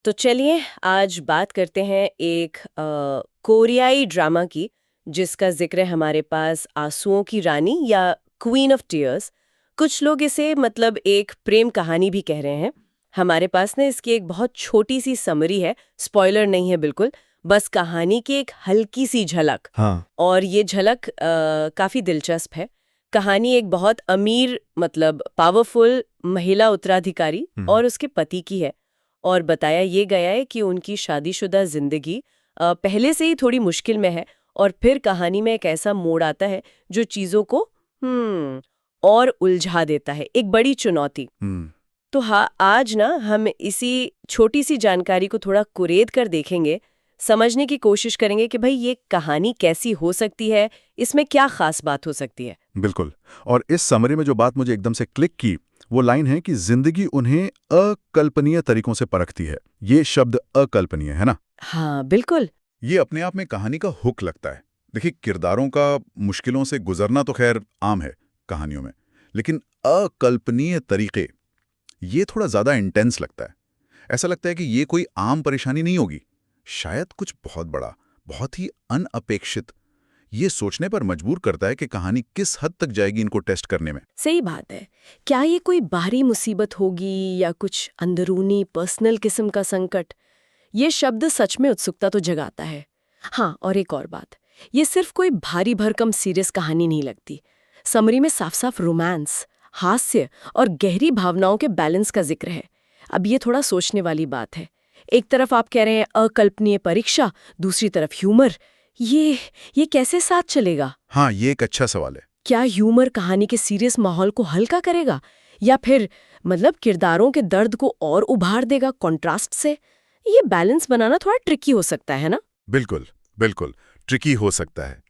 तो चलिए आज बात करते हैं एक कोरियाई ड्रामा की जिसका जिक्र है हमारे पास आंसुओं की रानी या क्वीन ऑफ टीयर्स। कुछ लोग इसे मतलब एक प्रेम कहानी भी कह रहे हैं। हमारे पास ना इसकी एक बहुत छोटी सी समरी है, स्पॉइलर नहीं है बिल्कुल, बस कहानी की एक हल्की सी झलक। हाँ। और ये झलक काफी दिलचस्प है। कहानी एक बहुत अमीर मतलब पावरफुल महिला उत्तराधिकारी और उसके पति की है। और बताया ये गया है कि उनकी शादीशुदा जिंदगी पहले से ही थोड़ी मुश्किल में है, और फिर कहानी में एक ऐसा मोड़ आता है जो चीजों को और उलझा देता है, एक बड़ी चुनौती। तो हाँ, आज ना हम इसी छोटी सी जानकारी को थोड़ा कुरेद कर देखेंगे, समझने की कोशिश करेंगे कि भाई ये कहानी कैसी हो सकती है, इसमें क्या खास बात हो सकती है। बिल्कुल। और इस समरी में जो बात मुझे एकदम से क्लिक की वो लाइन है कि जिंदगी उन्हें अकल्पनीय तरीकों से परखती है। ये शब्द अकल्पनीय है ना। हाँ बिल्कुल। ये अपने आप में कहानी का हुक लगता है। देखिए, किरदारों का मुश्किलों से गुजरना तो खैर आम है कहानियों में, लेकिन अकल्पनीय तरीके, ये थोड़ा ज्यादा इंटेंस लगता है। ऐसा लगता है कि ये कोई आम परेशानी नहीं होगी, शायद कुछ बहुत बड़ा, बहुत ही अनअपेक्षित। ये सोचने पर मजबूर करता है कि कहानी किस हद तक जाएगी इनको टेस्ट करने में। सही बात है। क्या ये कोई बाहरी मुसीबत होगी या कुछ अंदरूनी पर्सनल किस्म का संकट? ये शब्द सच में उत्सुकता तो जगाता है। हाँ, और एक और बात, ये सिर्फ कोई भारी भरकम सीरियस कहानी नहीं लगती। समरी में साफ साफ रोमांस, हास्य और गहरी भावनाओं के बैलेंस का जिक्र है। अब ये थोड़ा सोचने वाली बात है। एक तरफ आप कह रहे हैं अकल्पनीय परीक्षा, दूसरी तरफ ह्यूमर। ये कैसे साथ चलेगा? हाँ, ये एक अच्छा सवाल है। क्या ह्यूमर कहानी के सीरियस माहौल को हल्का करेगा, या फिर मतलब किरदारों के दर्द को और उभार देगा कॉन्ट्रास्ट से? ये बैलेंस बनाना थोड़ा ट्रिकी हो सकता है ना? बिल्कुल, बिल्कुल ट्रिकी हो सकता है।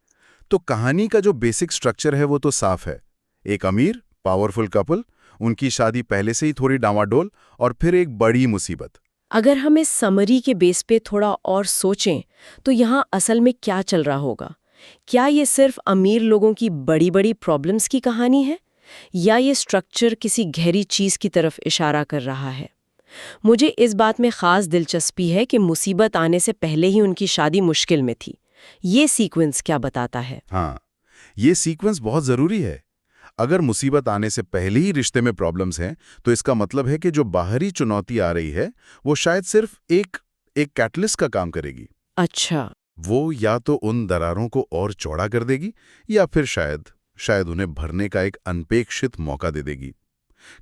तो कहानी का जो बेसिक स्ट्रक्चर है वो तो साफ है। एक अमीर पावरफुल कपल, उनकी शादी पहले से ही थोड़ी डामाडोल, और फिर एक बड़ी मुसीबत। अगर हम इस समरी के बेस पे थोड़ा और सोचें, तो यहाँ असल में क्या चल रहा होगा? क्या ये सिर्फ अमीर लोगों की बड़ी बड़ी प्रॉब्लम्स की कहानी है, या ये स्ट्रक्चर किसी गहरी चीज की तरफ इशारा कर रहा है? मुझे इस बात में खास दिलचस्पी है कि मुसीबत आने से पहले ही उनकी शादी मुश्किल में थी। ये सीक्वेंस क्या बताता है? हाँ, ये सीक्वेंस बहुत जरूरी है। अगर मुसीबत आने से पहले ही रिश्ते में प्रॉब्लम्स हैं, तो इसका मतलब है कि जो बाहरी चुनौती आ रही है वो शायद सिर्फ एक कैटलिस्ट का काम करेगी। अच्छा। वो या तो उन दरारों को और चौड़ा कर देगी, या फिर शायद शायद उन्हें भरने का एक अनपेक्षित मौका दे देगी।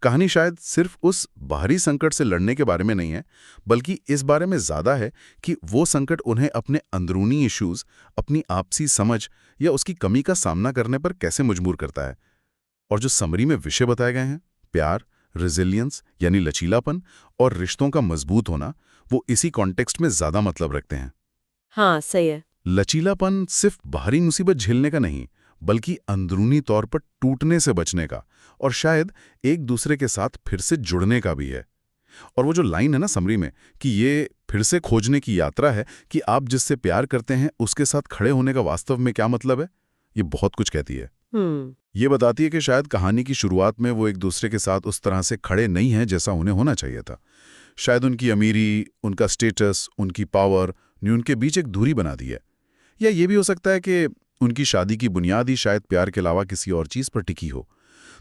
कहानी शायद सिर्फ उस बाहरी संकट से लड़ने के बारे में नहीं है, बल्कि इस बारे में ज्यादा है कि वो संकट उन्हें अपने अंदरूनी इश्यूज, अपनी आपसी समझ या उसकी कमी का सामना करने पर कैसे मजबूर करता है। और जो समरी में विषय बताए गए हैं, प्यार, रेजिलियंस यानी लचीलापन, और रिश्तों का मजबूत होना, वो इसी कॉन्टेक्स्ट में ज्यादा मतलब रखते हैं। हाँ सही है। लचीलापन सिर्फ बाहरी मुसीबत झेलने का नहीं, बल्कि अंदरूनी तौर पर टूटने से बचने का, और शायद एक दूसरे के साथ फिर से जुड़ने का भी है। और वो जो लाइन है ना समरी में कि ये फिर से खोजने की यात्रा है, कि आप जिससे प्यार करते हैं उसके साथ खड़े होने का वास्तव में क्या मतलब है, ये बहुत कुछ कहती है। ये बताती है कि शायद कहानी की शुरुआत में वो एक दूसरे के साथ उस तरह से खड़े नहीं हैं जैसा उन्हें होना चाहिए था। शायद उनकी अमीरी, उनका स्टेटस, उनकी पावर ने उनके बीच एक दूरी बना दी है। या ये भी हो सकता है कि उनकी शादी की बुनियाद ही शायद प्यार के अलावा किसी और चीज पर टिकी हो।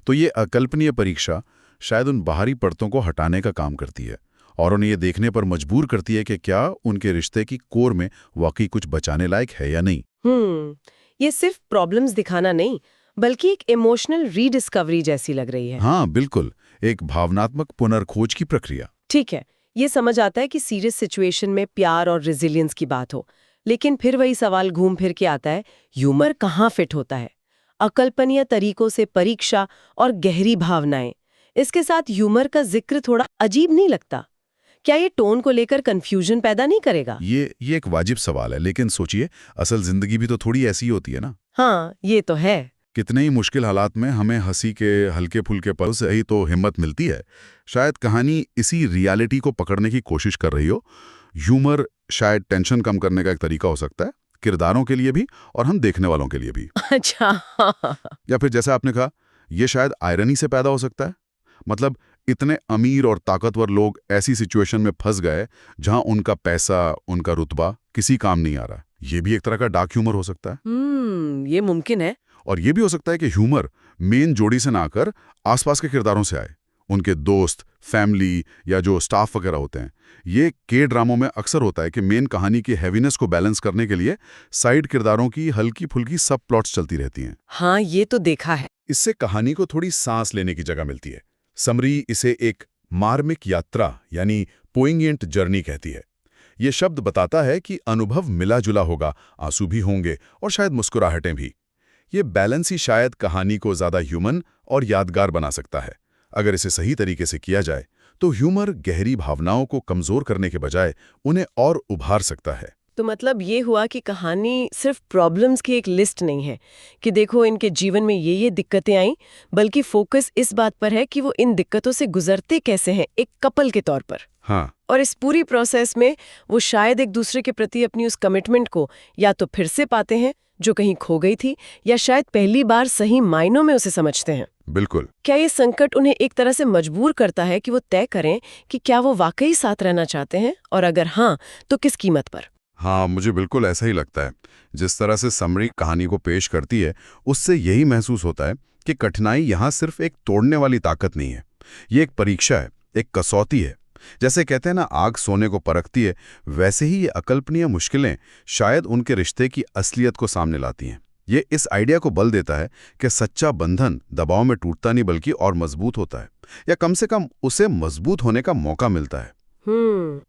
तो ये अकल्पनीय परीक्षा शायद उन बाहरी परतों को हटाने का काम करती है, और उन्हें ये देखने पर मजबूर करती है कि क्या उनके रिश्ते की कोर में वाकई कुछ बचाने लायक है या नहीं। ये सिर्फ प्रॉब्लम्स दिखाना नहीं, बल्कि एक इमोशनल रीडिस्कवरी जैसी लग रही है। हाँ बिल्कुल, एक भावनात्मक पुनर्खोज की प्रक्रिया। ठीक है, ये समझ आता है कि सीरियस सिचुएशन में प्यार और रेजिलियंस की बात हो, लेकिन फिर वही सवाल घूम फिर के आता है, ह्यूमर कहाँ फिट होता है? अकल्पनीय तरीकों से परीक्षा और गहरी भावनाएं, इसके साथ ह्यूमर का जिक्र थोड़ा अजीब नहीं लगता? क्या ये टोन को लेकर कंफ्यूजन पैदा नहीं करेगा? ये एक वाजिब सवाल है, लेकिन सोचिए, असल जिंदगी भी तो थोड़ी ऐसी ही होती है ना। हाँ, ये तो है। कितने ही मुश्किल हालात में हमें हंसी के हल्के फुल्के पल से ही तो हिम्मत मिलती है। शायद कहानी इसी रियलिटी को पकड़ने की कोशिश कर रही हो। ह्यूमर शायद टेंशन कम करने का एक तरीका हो सकता है, किरदारों के लिए भी और हम देखने वालों के लिए भी। अच्छा। या फिर जैसा आपने कहा, ये शायद आयरनी से पैदा हो सकता है। मतलब इतने अमीर और ताकतवर लोग ऐसी सिचुएशन में फंस गए जहां उनका पैसा, उनका रुतबा किसी काम नहीं आ रहा। ये भी एक तरह का डार्क ह्यूमर हो सकता है। ये मुमकिन है। और ये भी हो सकता है कि ह्यूमर मेन जोड़ी से ना आकर आसपास के किरदारों से आए, उनके दोस्त, फैमिली या जो स्टाफ वगैरह होते हैं। ये के ड्रामों में अक्सर होता है कि मेन कहानी की हैवीनेस को बैलेंस करने के लिए साइड किरदारों की हल्की फुल्की सब प्लॉट्स चलती रहती हैं। हाँ, ये तो देखा है। इससे कहानी को थोड़ी सांस लेने की जगह मिलती है। समरी इसे एक मार्मिक यात्रा यानी पोइंगेंट जर्नी कहती है। ये शब्द बताता है कि अनुभव मिला जुला होगा, आंसू भी होंगे और शायद मुस्कुराहटें भी। ये बैलेंस ही शायद कहानी को ज्यादा ह्यूमन और यादगार बना सकता है। अगर इसे सही तरीके से किया जाए तो ह्यूमर गहरी भावनाओं को कमजोर करने के बजाय उन्हें और उभार सकता है। तो मतलब ये हुआ कि कहानी सिर्फ प्रॉब्लम्स की एक लिस्ट नहीं है कि देखो इनके जीवन में ये दिक्कतें आईं, बल्कि फोकस इस बात पर है कि वो इन दिक्कतों से गुजरते कैसे हैं एक कपल के तौर पर। हाँ। और इस पूरी प्रोसेस में वो शायद एक दूसरे के प्रति अपनी उस कमिटमेंट को या तो फिर से पाते हैं जो कहीं खो गई थी, या शायद पहली बार सही मायनों में उसे समझते हैं। बिल्कुल। क्या ये संकट उन्हें एक तरह से मजबूर करता है कि वो तय करें कि क्या वो वाकई साथ रहना चाहते हैं, और अगर हाँ तो किस कीमत पर? हाँ, मुझे बिल्कुल ऐसा ही लगता है। जिस तरह से समरी कहानी को पेश करती है उससे यही महसूस होता है कि कठिनाई यहाँ सिर्फ एक तोड़ने वाली ताकत नहीं है, ये एक परीक्षा है, एक कसौती है। जैसे कहते हैं ना, आग सोने को परखती है, वैसे ही ये अकल्पनीय मुश्किलें शायद उनके रिश्ते की असलियत को सामने लाती हैं। ये इस आइडिया को बल देता है कि सच्चा बंधन दबाव में टूटता नहीं बल्कि और मजबूत होता है, या कम से कम उसे मजबूत होने का मौका मिलता है।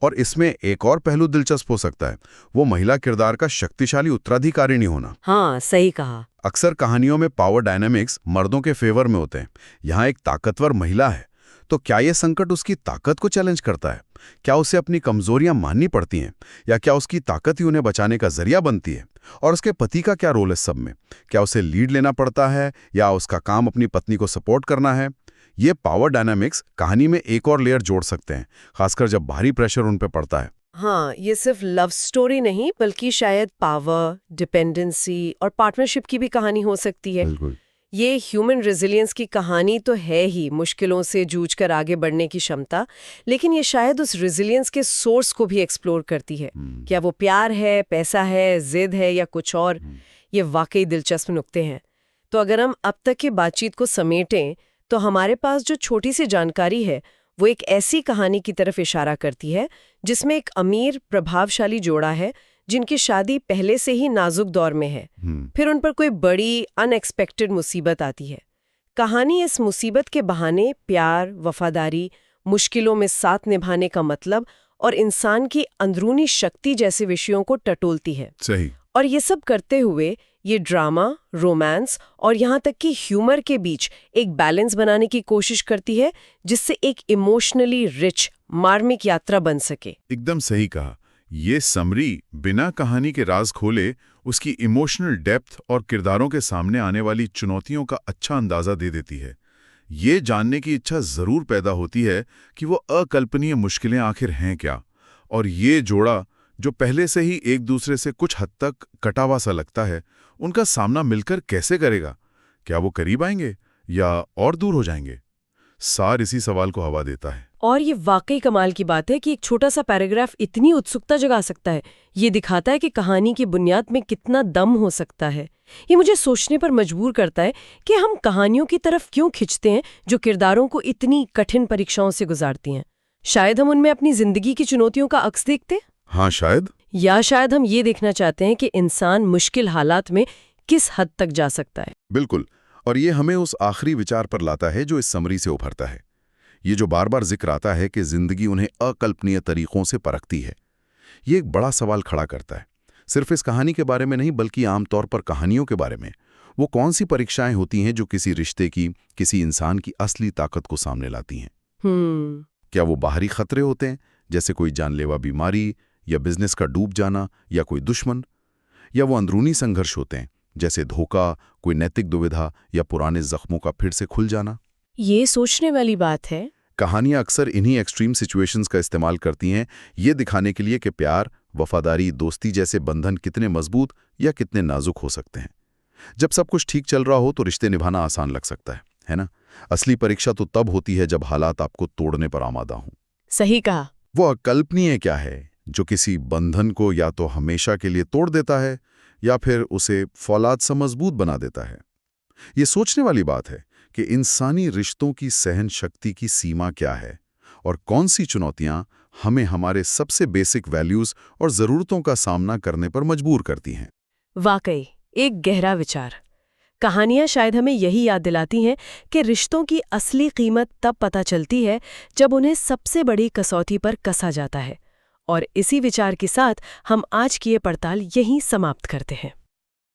और इसमें एक और पहलू दिलचस्प हो सकता है, वो महिला किरदार का शक्तिशाली उत्तराधिकारी नहीं होना। हाँ, सही कहा। अक्सर कहानियों में पावर डायनामिक्स मर्दों के फेवर में होते हैं। यहाँ एक ताकतवर महिला है, तो क्या ये संकट उसकी ताकत को चैलेंज करता है? क्या उसे अपनी कमजोरियां माननी पड़ती हैं, या क्या उसकी ताकत ही उन्हें बचाने का जरिया बनती है? और उसके पति का क्या रोल है सब में? क्या उसे लीड लेना पड़ता है या उसका काम अपनी पत्नी को सपोर्ट करना है? ये पावर डायनामिक्स कहानी में एक और लेयर जोड़ सकते हैं, खासकर जब भारी प्रेशर उन पर पड़ता है। हाँ, ये सिर्फ लव स्टोरी नहीं बल्कि शायद पावर, डिपेंडेंसी और पार्टनरशिप की भी कहानी हो सकती है। बिल्कुल। ये ह्यूमन रेजिलियंस की कहानी तो है ही, मुश्किलों से जूझकर आगे बढ़ने की क्षमता, लेकिन ये शायद उस रेजिलियंस के सोर्स को भी एक्सप्लोर करती है। क्या वो प्यार है, पैसा है, जिद है, या कुछ और? ये वाकई दिलचस्प नुक्ते हैं। तो अगर हम अब तक की बातचीत को समेटें तो हमारे पास जो छोटी सी जानकारी है वो एक ऐसी कहानी की तरफ इशारा करती है जिसमें एक अमीर प्रभावशाली जोड़ा है जिनकी शादी पहले से ही नाजुक दौर में है। फिर उन पर कोई बड़ी अनएक्सपेक्टेड मुसीबत आती है। कहानी इस मुसीबत के बहाने प्यार, वफादारी, मुश्किलों में साथ निभाने का मतलब और इंसान की अंदरूनी शक्ति जैसे विषयों को टटोलती है। सही। और ये सब करते हुए ये ड्रामा, रोमांस और यहाँ तक कि ह्यूमर के बीच एक बैलेंस बनाने की कोशिश करती है जिससे एक इमोशनली रिच, मार्मिक यात्रा बन सके। एकदम सही कहा। ये समरी बिना कहानी के राज खोले उसकी इमोशनल डेप्थ और किरदारों के सामने आने वाली चुनौतियों का अच्छा अंदाजा दे देती है। ये जानने की इच्छा जरूर पैदा होती है कि वो अकल्पनीय मुश्किलें आखिर हैं क्या, और ये जोड़ा जो पहले से ही एक दूसरे से कुछ हद तक कटावा सा लगता है, उनका सामना मिलकर कैसे करेगा? क्या वो करीब आएंगे या और दूर हो जाएंगे? सार इसी सवाल को हवा देता है। और ये वाकई कमाल की बात है कि एक छोटा सा पैराग्राफ इतनी उत्सुकता जगा सकता है। ये दिखाता है कि कहानी की बुनियाद में कितना दम हो सकता है। ये मुझे सोचने पर मजबूर करता है कि हम कहानियों की तरफ क्यों खिंचते हैं जो किरदारों को इतनी कठिन परीक्षाओं से गुजारती हैं। शायद हम उनमें अपनी जिंदगी की चुनौतियों का अक्स देखते हैं। हाँ, शायद। या शायद हम ये देखना चाहते हैं कि इंसान मुश्किल हालात में किस हद तक जा सकता है। बिल्कुल। और ये हमें उस आखिरी विचार पर लाता है जो इस समरी से उभरता है। ये जो बार बार जिक्र आता है कि जिंदगी उन्हें अकल्पनीय तरीकों से परखती है, ये एक बड़ा सवाल खड़ा करता है। सिर्फ इस कहानी के बारे में नहीं बल्कि आमतौर पर कहानियों के बारे में। वो कौन सी परीक्षाएं होती हैं जो किसी रिश्ते की, किसी इंसान की असली ताकत को सामने लाती हैं? क्या वो बाहरी खतरे होते हैं, जैसे कोई जानलेवा बीमारी या बिजनेस का डूब जाना या कोई दुश्मन? या वो अंदरूनी संघर्ष होते हैं, जैसे धोखा, कोई नैतिक दुविधा या पुराने जख्मों का फिर से खुल जाना? ये सोचने वाली बात है। कहानियां अक्सर इन्हीं एक्सट्रीम सिचुएशंस का इस्तेमाल करती हैं, ये दिखाने के लिए कि प्यार, वफादारी, दोस्ती जैसे बंधन कितने मजबूत या कितने नाजुक हो सकते हैं। जब सब कुछ ठीक चल रहा हो तो रिश्ते निभाना आसान लग सकता है ना? असली परीक्षा तो तब होती है जब हालात आपको तोड़ने पर आमादा हों। सही कहा। वो अकल्पनीय क्या है जो किसी बंधन को या तो हमेशा के लिए तोड़ देता है या फिर उसे फौलाद सा मजबूत बना देता है। ये सोचने वाली बात है कि इंसानी रिश्तों की सहन शक्ति की सीमा क्या है और कौन सी चुनौतियां हमें हमारे सबसे बेसिक वैल्यूज और ज़रूरतों का सामना करने पर मजबूर करती हैं। वाकई एक गहरा विचार। कहानियां शायद हमें यही याद दिलाती हैं कि रिश्तों की असली कीमत तब पता चलती है जब उन्हें सबसे बड़ी कसौटी पर कसा जाता है। और इसी विचार के साथ हम आज की ये पड़ताल यहीं समाप्त करते हैं।